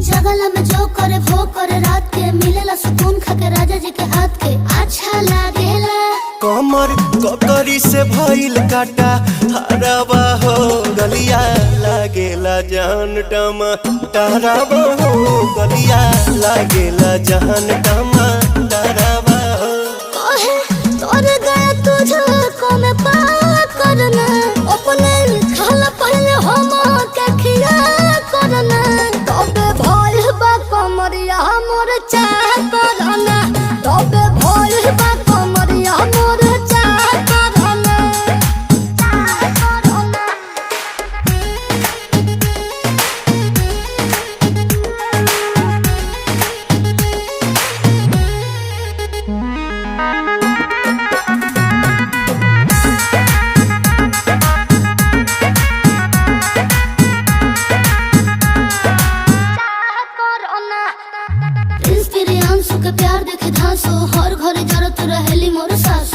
जगला में जो करे वो करे रात के मिलेला सुकून खाके राजा जी के हाथ के अच्छा लागेला। कमर ककरी से भइल काटा हराबा हो गलिया लागेला जान टमाटराबा हो गलिया लागेला जान टमाटराबा हो। कहे तोर गया तुझको मैं पार करना अपने खाला पहले हम के खिया करना तबे भइल बा कमरिया मोर चाह करना तबे भइल बा कमरिया मोर चाह करना चाह करना। प्रिंस प्रियांशु के प्यार देखे धांसो हर घरे जरूरत रहेली मोर सासु।